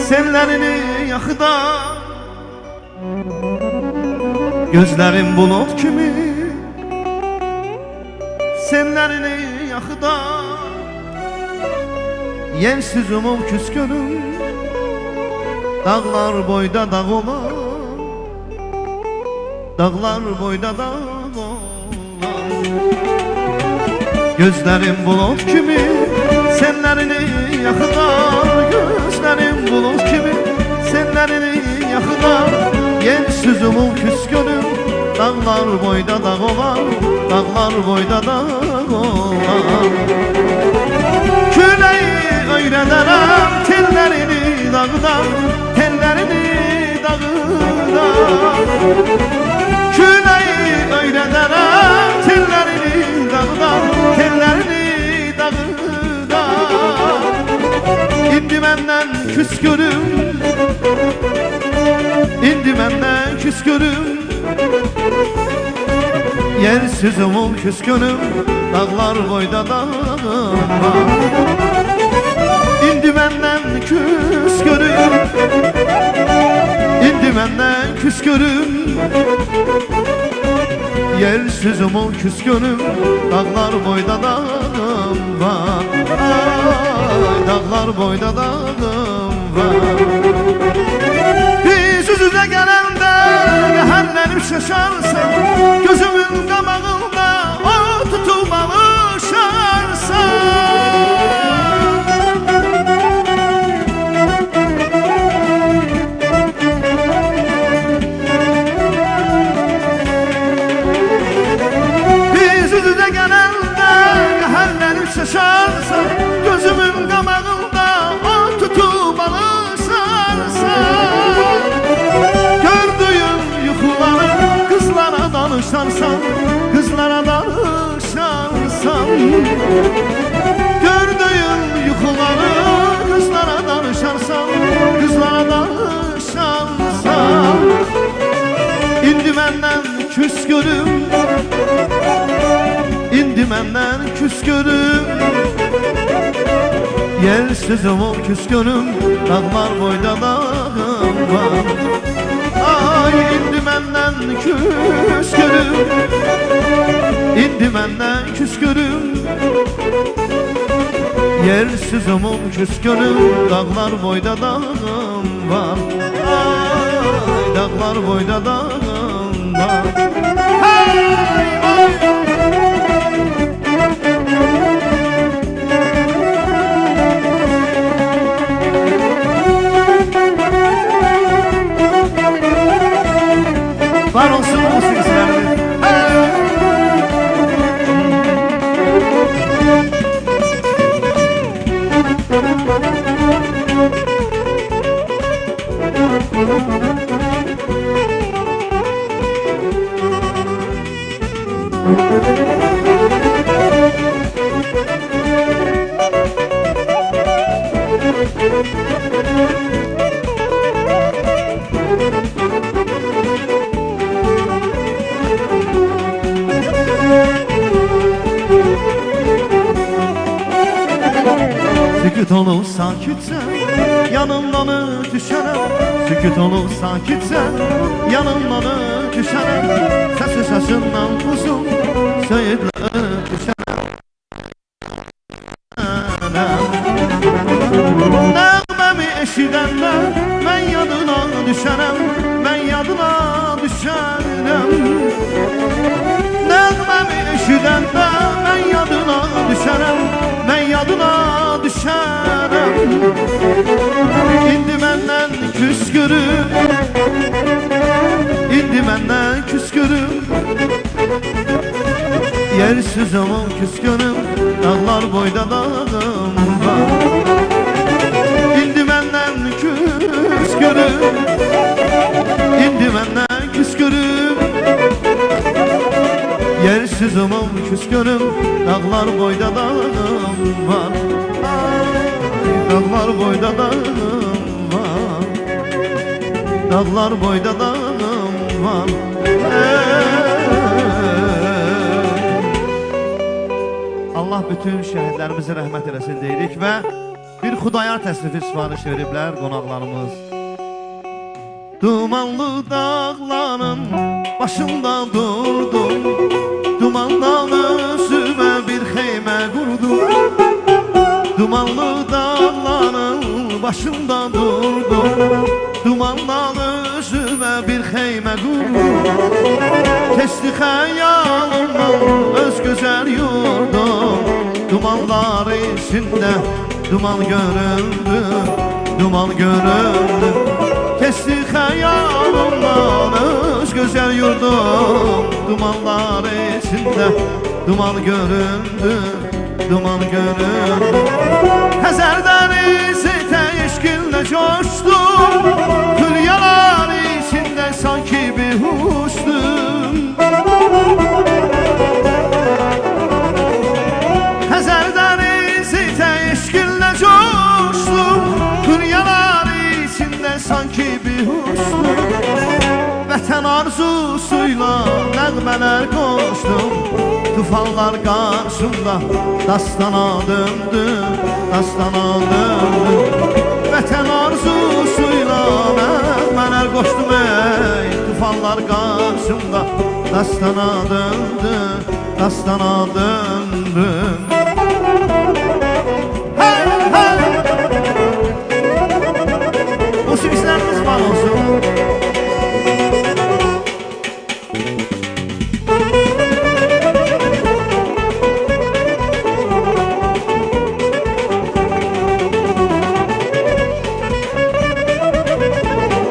senlerini yaxıda. Gözlerim bulut kimi, senlerini yaxıda. Yensiz umum küskünüm, dağlar boyda dağ olan, dağlar boyda dağ olan. Gözlerim bulut kimi, senlerini yaxıda. Gözlerim bulut kimi, senlerini yaxıda. Yensiz umum küskünüm, dağlar boyda dağ olan, dağlar boyda dağ olan. Küleyi öyrederem tellerini dağda, tellerini dağda. Küleyi öyrederem tellerini dağda, tellerini dağda. İndi menden küskünüm, indi menden küskünüm. Yersiz umum küskünüm, dağlar boyda dağ var. İndi menden küskünüm, indi menden küskünüm. Yersiz umum küskünüm, dağlar boyda dağ var. Ay, dağlar boyda dağ var. Biz yüz yüze gelende həllərim şaşarsa, gözümün qabağında o tutub alışarsa. Biz yüz yüze gelende həllərim şaşarsa, gözümün qabağında o tutub alışarsa. Danışarsan, kızlara danışarsan. Gördüğün yuxuları kızlara danışarsan, kızlara danışarsan. İndi məndən küskünüm, indi məndən küskünüm. Yersiz umum küskünüm, dağlar boyda dağım var. Ay, indi məndən küskünüm, indi məndən küskünüm. Yersiz umum küskünüm, dağlar boyda dağım var. Ay, dağlar boyda dağım var. Hey, ay. Var olsun musikislerimiz. Sükut olup sakitse yanımdan düşərəm. Sükut olup sakitse yanımdan düşərəm. Səsi səsindən uzun söyüdlə düşərəm. Nəğməmi eşidəndə mən yadına düşərəm, mən yadına düşərəm. Nəğməmi eşidəndə mən yadına düşərəm, mən yadına düşərəm. İndi məndən küskürüm, indi məndən küskürüm. Yersiz umum küskünüm, dağlar boyda dağım var. İndi məndən küskürüm, indi məndən küskürüm. Yersiz umum küskünüm, dağlar boyda dağım var. Dağlar boyda dağım var, dağlar boyda dağım var. Allah bütün şəhidlərimizə rəhmət eləsin deyirik və Bir Xudayar təsnifi sifariş veriblər qonaqlarımız. Dumanlı dağların başında durdum, dumandan özümə bir xeymə qurdum. Dumanlı dağların başında durdum, dumandan özümə bir xeymə qurdum. Keçdi xəyalımdan öz gözəl yurdum, dumanlar içində duman göründü, duman göründü. Keçdi xəyalımdan öz gözəl yurdum, dumanlar içində duman göründü, duman göründü. Xəzər dənizi eşqinlə coşdum, hülyalar içində sanki behuşdum. Xəzər dənizi eşqinlə coşdum, hülyalar içində sanki behuşdum. Vətən arzusuyla nəğmələr qoşdum, tufanlar qarşımda dastana döndü, dastana döndü. Vətən arzusuyla nəğmələr qoşdum, ey tufanlar qarşımda dastana döndü, dastana döndü.